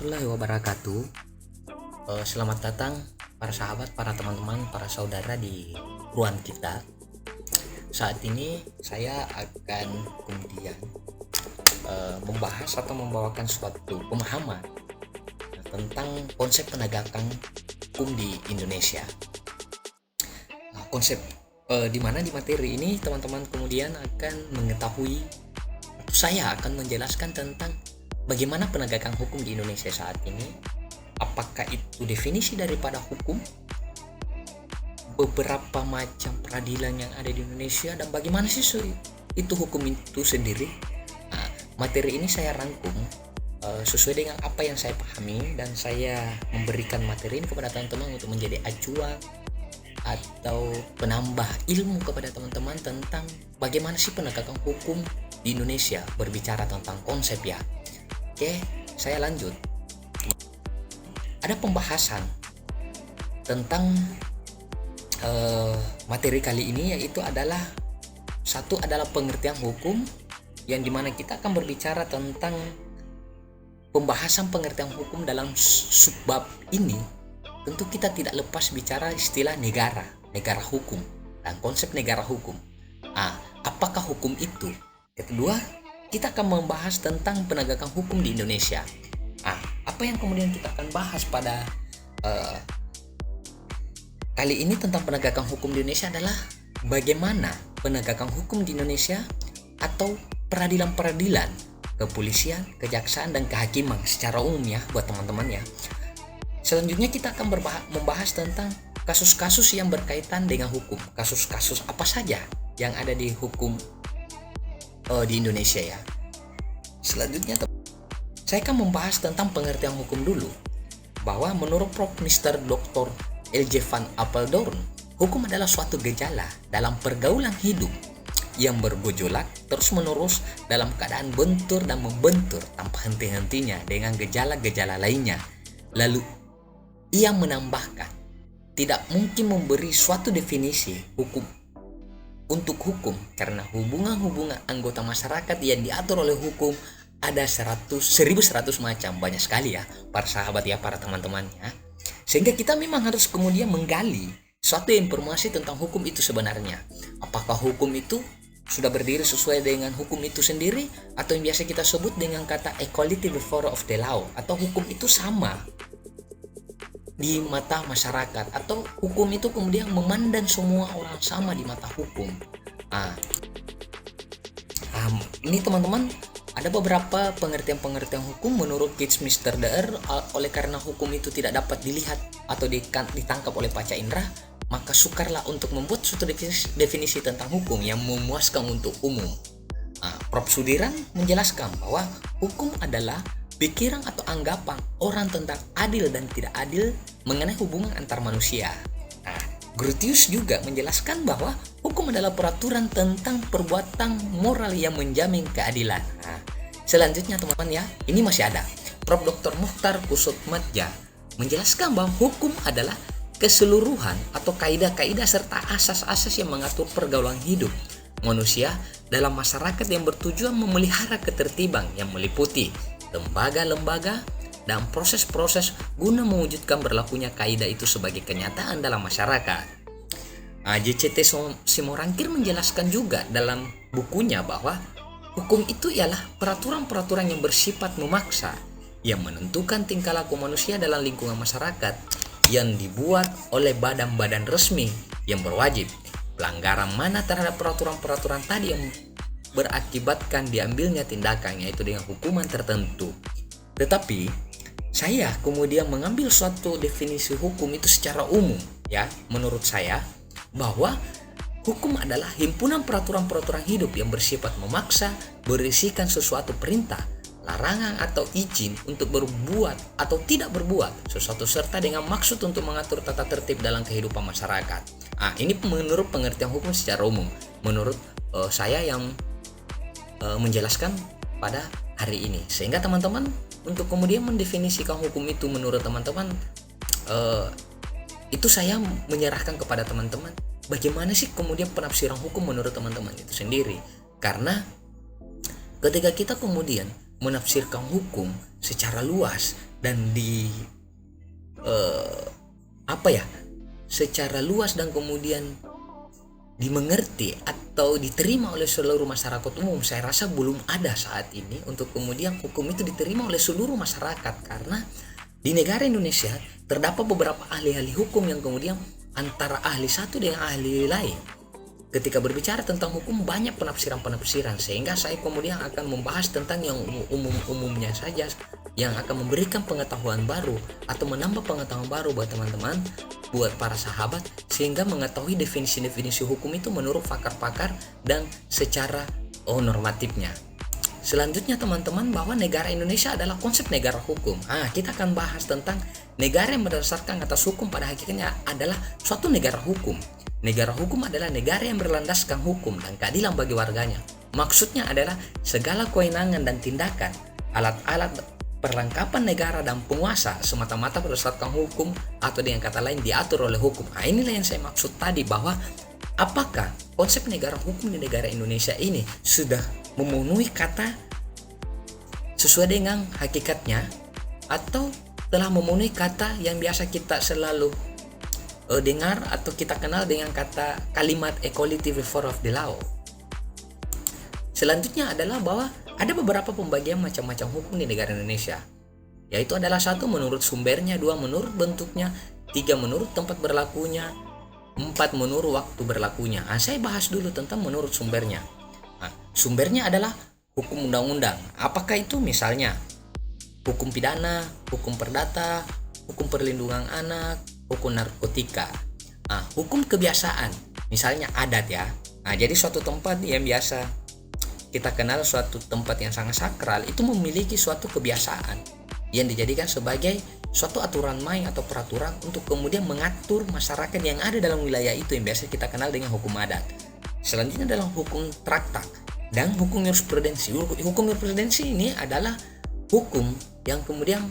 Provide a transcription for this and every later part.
warahmatullahi wabarakatuh. Selamat datang para sahabat, para teman-teman, para saudara di ruang kita. Saat ini saya akan kemudian membahas atau membawakan suatu pemahaman tentang konsep penegakan hukum di Indonesia. Konsep di mana di materi ini teman-teman kemudian akan mengetahui, atau saya akan menjelaskan tentang bagaimana penegakan hukum di Indonesia saat ini, apakah itu definisi daripada hukum, beberapa macam peradilan yang ada di Indonesia, dan bagaimana sih itu hukum itu sendiri. Nah, materi ini saya rangkum sesuai dengan apa yang saya pahami, dan saya memberikan materi ini kepada teman-teman untuk menjadi acuan atau penambah ilmu kepada teman-teman tentang bagaimana sih penegakan hukum di Indonesia, berbicara tentang konsep ya. Oke, saya lanjut. Ada pembahasan tentang materi kali ini, yaitu adalah satu adalah pengertian hukum, yang dimana kita akan berbicara tentang pembahasan pengertian hukum dalam subbab ini. Tentu kita tidak lepas bicara istilah negara hukum, dan konsep negara hukum. Apakah hukum itu? Kedua, kita akan membahas tentang penegakan hukum di Indonesia. Apa yang kemudian kita akan bahas pada kali ini tentang penegakan hukum di Indonesia adalah bagaimana penegakan hukum di Indonesia atau peradilan-peradilan, kepolisian, kejaksaan, dan kehakiman secara umum ya buat teman-teman ya. Selanjutnya kita akan membahas tentang kasus-kasus yang berkaitan dengan hukum. Kasus-kasus apa saja yang ada di hukum di Indonesia ya. Selanjutnya saya akan membahas tentang pengertian hukum dulu, bahwa menurut Prof. Mr. Dr. L.J. Van Apeldoorn, hukum adalah suatu gejala dalam pergaulan hidup yang bergejolak terus-menerus dalam keadaan bentur dan membentur tanpa henti-hentinya dengan gejala-gejala lainnya. Lalu ia menambahkan, tidak mungkin memberi suatu definisi hukum untuk hukum, karena hubungan-hubungan anggota masyarakat yang diatur oleh hukum ada 1100 macam, banyak sekali ya para sahabat ya, para teman-teman ya. Sehingga kita memang harus kemudian menggali suatu informasi tentang hukum itu sebenarnya. Apakah hukum itu sudah berdiri sesuai dengan hukum itu sendiri, atau yang biasa kita sebut dengan kata equality before of the law, atau hukum itu sama di mata masyarakat, atau hukum itu kemudian memandang semua orang sama di mata hukum. Ini teman-teman, ada beberapa pengertian-pengertian hukum menurut Mr. Deer. Oleh karena hukum itu tidak dapat dilihat atau ditangkap oleh panca indera, maka sukarlah untuk membuat suatu definisi tentang hukum yang memuaskan untuk umum. Prof. Sudiran menjelaskan bahwa hukum adalah pikiran atau anggapan orang tentang adil dan tidak adil mengenai hubungan antar manusia. Grotius juga menjelaskan bahwa hukum adalah peraturan tentang perbuatan moral yang menjamin keadilan. Selanjutnya teman-teman ya, ini masih ada. Prof. Dr. Mukhtar Kusutmadja menjelaskan bahwa hukum adalah keseluruhan atau kaidah-kaidah serta asas-asas yang mengatur pergaulan hidup manusia dalam masyarakat yang bertujuan memelihara ketertiban yang meliputi lembaga-lembaga dan proses-proses guna mewujudkan berlakunya kaidah itu sebagai kenyataan dalam masyarakat. JCT Simorangkir menjelaskan juga dalam bukunya bahwa hukum itu ialah peraturan-peraturan yang bersifat memaksa yang menentukan tingkah laku manusia dalam lingkungan masyarakat yang dibuat oleh badan-badan resmi yang berwajib. Pelanggaran mana terhadap peraturan-peraturan tadi yang berakibatkan diambilnya tindakan, yaitu dengan hukuman tertentu. Tetapi saya kemudian mengambil suatu definisi hukum itu secara umum ya. Menurut saya bahwa hukum adalah himpunan peraturan-peraturan hidup yang bersifat memaksa, berisikan sesuatu perintah, larangan atau izin untuk berbuat atau tidak berbuat sesuatu, serta dengan maksud untuk mengatur tata tertib dalam kehidupan masyarakat. Ini menurut pengertian hukum secara umum, menurut saya yang menjelaskan pada hari ini. Sehingga teman-teman untuk kemudian mendefinisikan hukum itu menurut teman-teman, itu saya menyerahkan kepada teman-teman bagaimana sih kemudian penafsiran hukum menurut teman-teman itu sendiri. Karena ketika kita kemudian menafsirkan hukum secara luas dan secara luas dan kemudian dimengerti atau diterima oleh seluruh masyarakat umum, saya rasa belum ada saat ini untuk kemudian hukum itu diterima oleh seluruh masyarakat, karena di negara Indonesia terdapat beberapa ahli-ahli hukum yang kemudian antara ahli satu dengan ahli lain. Ketika berbicara tentang hukum banyak penafsiran-penafsiran, sehingga saya kemudian akan membahas tentang yang umum-umumnya saja, yang akan memberikan pengetahuan baru atau menambah pengetahuan baru buat teman-teman, buat para sahabat, sehingga mengetahui definisi-definisi hukum itu menurut pakar-pakar dan secara normatifnya. Selanjutnya teman-teman, bahwa negara Indonesia adalah konsep negara hukum. Kita akan bahas tentang negara yang berdasarkan atas hukum pada hakikatnya adalah suatu negara hukum. Negara hukum adalah negara yang berlandaskan hukum dan keadilan bagi warganya. Maksudnya adalah segala kewenangan dan tindakan, alat-alat perlengkapan negara dan penguasa semata-mata berdasarkan hukum atau dengan kata lain diatur oleh hukum. Inilah yang saya maksud tadi, bahwa apakah konsep negara hukum di negara Indonesia ini sudah memenuhi kata sesuai dengan hakikatnya, atau telah memenuhi kata yang biasa kita selalu dengar atau kita kenal dengan kata kalimat equality before of the law. Selanjutnya adalah bahwa ada beberapa pembagian macam-macam hukum di negara Indonesia, yaitu adalah 1 menurut sumbernya, 2 menurut bentuknya, 3 menurut tempat berlakunya, 4 menurut waktu berlakunya. Saya bahas dulu tentang menurut sumbernya. Sumbernya adalah hukum undang-undang. Apakah itu? Misalnya hukum pidana, hukum perdata, hukum perlindungan anak, hukum narkotika. Hukum kebiasaan, misalnya adat ya. Jadi suatu tempat yang biasa kita kenal, suatu tempat yang sangat sakral, itu memiliki suatu kebiasaan yang dijadikan sebagai suatu aturan main atau peraturan untuk kemudian mengatur masyarakat yang ada dalam wilayah itu, yang biasa kita kenal dengan hukum adat. Selanjutnya adalah hukum traktat dan hukum jurisprudensi. Hukum jurisprudensi ini adalah hukum yang kemudian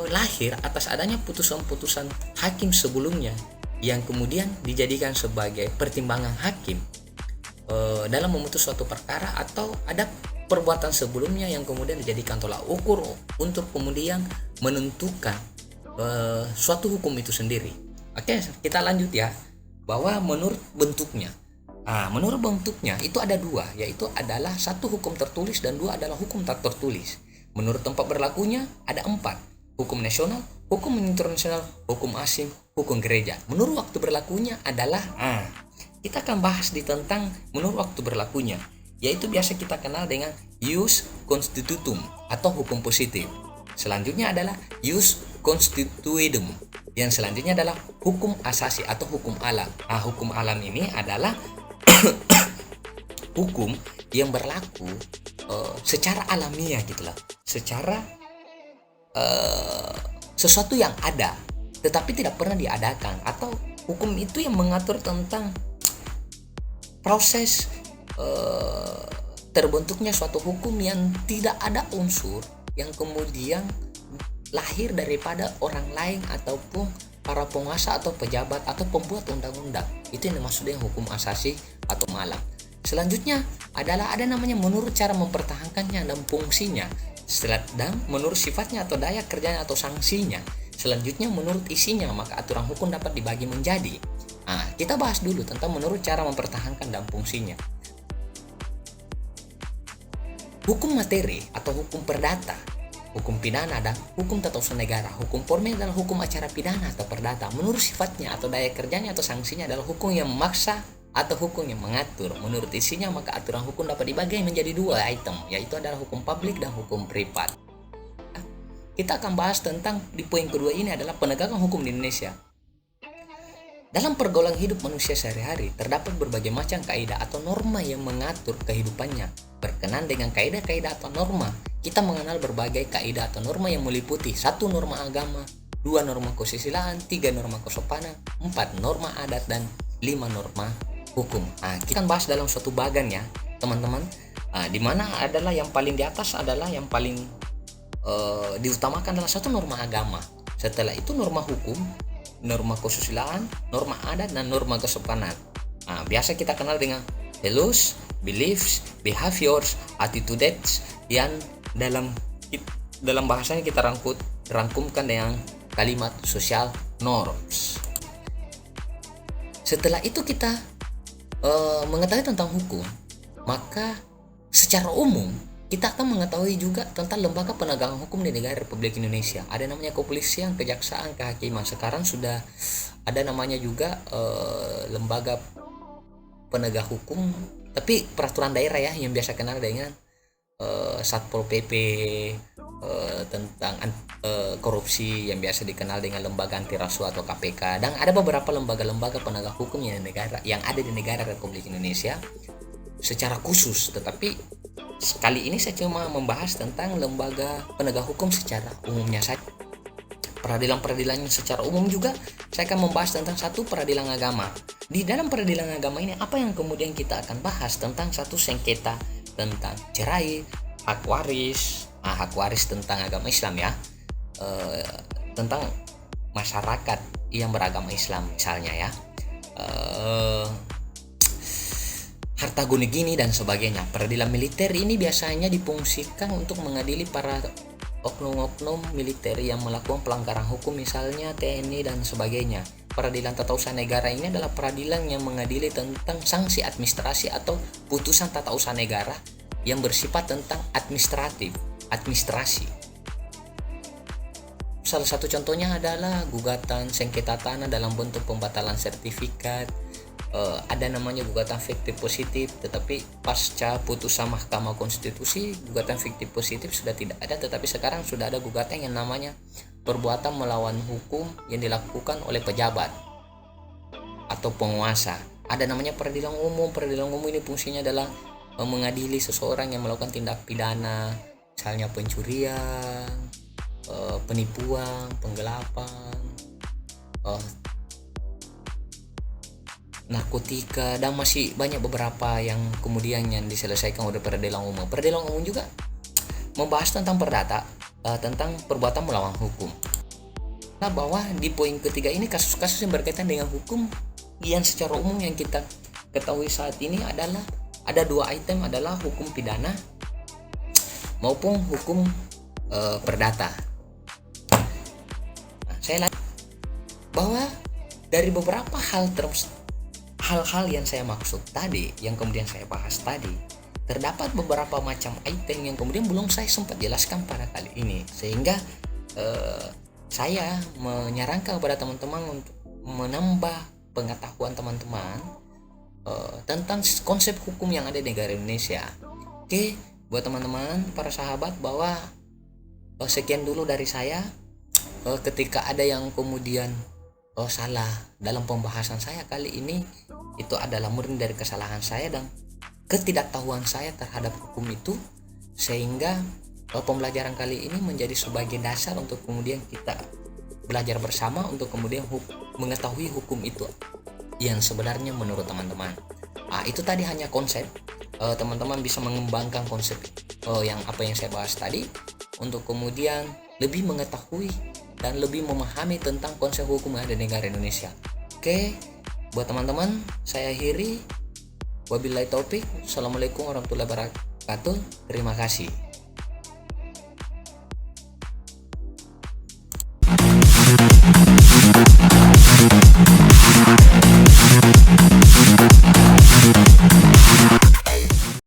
lahir atas adanya putusan-putusan hakim sebelumnya yang kemudian dijadikan sebagai pertimbangan hakim dalam memutus suatu perkara, atau ada perbuatan sebelumnya yang kemudian dijadikan tolak ukur untuk kemudian menentukan suatu hukum itu sendiri. Oke, kita lanjut ya, bahwa menurut bentuknya. Menurut bentuknya itu ada 2, yaitu adalah 1 hukum tertulis dan 2 adalah hukum tak tertulis. Menurut tempat berlakunya ada 4. Hukum nasional, hukum internasional, hukum asing, hukum gereja. Menurut waktu berlakunya adalah kita akan bahas di tentang menurut waktu berlakunya, yaitu biasa kita kenal dengan ius constitutum atau hukum positif. Selanjutnya adalah ius constituendum. Yang selanjutnya adalah hukum asasi atau hukum alam. Hukum alam ini adalah hukum yang berlaku secara alamiah gitulah, secara sesuatu yang ada tetapi tidak pernah diadakan, atau hukum itu yang mengatur tentang proses terbentuknya suatu hukum yang tidak ada unsur yang kemudian lahir daripada orang lain ataupun para penguasa atau pejabat atau pembuat undang-undang. Itu yang dimaksud dengan hukum asasi atau alam. Selanjutnya adalah ada namanya menurut cara mempertahankannya dan fungsinya, dan menurut sifatnya atau daya kerjanya atau sanksinya. Selanjutnya menurut isinya, maka aturan hukum dapat dibagi menjadi. Kita bahas dulu tentang menurut cara mempertahankan dan fungsinya. Hukum materi atau hukum perdata, hukum pidana dan hukum tata usaha negara. Hukum formil adalah hukum acara pidana atau perdata. Menurut sifatnya atau daya kerjanya atau sanksinya adalah hukum yang memaksa atau hukum yang mengatur. Menurut isinya, maka aturan hukum dapat dibagi menjadi 2 item, yaitu adalah hukum publik dan hukum privat. Kita akan bahas tentang di poin kedua ini adalah penegakan hukum di Indonesia. Dalam pergaulan hidup manusia sehari-hari, terdapat berbagai macam kaidah atau norma yang mengatur kehidupannya. Berkenan dengan kaidah-kaidah atau norma, kita mengenal berbagai kaidah atau norma yang meliputi 1 norma agama, 2 norma kesusilaan, 3 norma kesopanan, 4 norma adat, dan 5 norma hukum. Kita akan bahas dalam suatu bagan ya teman-teman, di mana adalah yang paling di atas adalah yang paling diutamakan adalah 1 norma agama. Setelah itu norma hukum, norma kesusilaan, norma adat, dan norma kesopanan. Biasa kita kenal dengan values, beliefs, behaviors, attitudes, dan dalam dalam bahasanya kita rangkumkan dengan kalimat social norms. Setelah itu kita mengetahui tentang hukum, maka secara umum kita akan mengetahui juga tentang lembaga penegakan hukum di negara Republik Indonesia. Ada namanya kepolisian, kejaksaan, kehakiman. Sekarang sudah ada namanya juga lembaga penegak hukum, tapi peraturan daerah ya, yang biasa kenal dengan Satpol PP, tentang korupsi yang biasa dikenal dengan lembaga anti rasuah atau KPK, dan ada beberapa lembaga-lembaga penegak hukum yang ada di negara Republik Indonesia secara khusus. Tetapi kali ini saya cuma membahas tentang lembaga penegak hukum secara umumnya saja. Peradilan-peradilan secara umum juga saya akan membahas tentang satu peradilan agama. Di dalam peradilan agama ini apa yang kemudian kita akan bahas tentang satu sengketa tentang cerai, hak waris tentang agama Islam ya, tentang masyarakat yang beragama Islam misalnya ya, harta guni-gini dan sebagainya. Peradilan militer ini biasanya difungsikan untuk mengadili para oknum-oknum militer yang melakukan pelanggaran hukum, misalnya TNI dan sebagainya. Peradilan tata usaha negara ini adalah peradilan yang mengadili tentang sanksi administrasi atau putusan tata usaha negara yang bersifat tentang administrasi. Salah satu contohnya adalah gugatan sengketa tanah dalam bentuk pembatalan sertifikat. Ada namanya gugatan fiktif positif, tetapi pasca putusan Mahkamah Konstitusi gugatan fiktif positif sudah tidak ada, tetapi sekarang sudah ada gugatan yang namanya perbuatan melawan hukum yang dilakukan oleh pejabat atau penguasa. Ada namanya peradilan umum. Peradilan umum ini fungsinya adalah mengadili seseorang yang melakukan tindak pidana, misalnya pencurian, penipuan, penggelapan, narkotika, dan masih banyak beberapa yang kemudian yang diselesaikan oleh peradilan umum. Peradilan umum juga membahas tentang perdata, tentang perbuatan melawan hukum. Nah, bahwa di poin ketiga ini kasus-kasus yang berkaitan dengan hukum yang secara umum yang kita ketahui saat ini adalah ada dua item, adalah hukum pidana maupun hukum perdata. Nah, saya lihat bahwa dari beberapa hal-hal yang saya maksud tadi, yang kemudian saya bahas tadi, terdapat beberapa macam item yang kemudian belum saya sempat jelaskan pada kali ini, sehingga saya menyarankan kepada teman-teman untuk menambah pengetahuan teman-teman tentang konsep hukum yang ada di negara Indonesia. Oke, buat teman-teman para sahabat, bahwa sekian dulu dari saya. Ketika ada yang kemudian salah dalam pembahasan saya kali ini, itu adalah murni dari kesalahan saya dan ketidaktahuan saya terhadap hukum itu, sehingga pembelajaran kali ini menjadi sebagai dasar untuk kemudian kita belajar bersama untuk kemudian mengetahui hukum itu yang sebenarnya menurut teman-teman. Itu tadi hanya konsep. Teman-teman bisa mengembangkan konsep yang saya bahas tadi untuk kemudian lebih mengetahui dan lebih memahami tentang konsep hukum yang ada di negara Indonesia. Oke, buat teman-teman saya akhiri. Wabillahi taufik. Assalamualaikum warahmatullahi wabarakatuh. Terima kasih.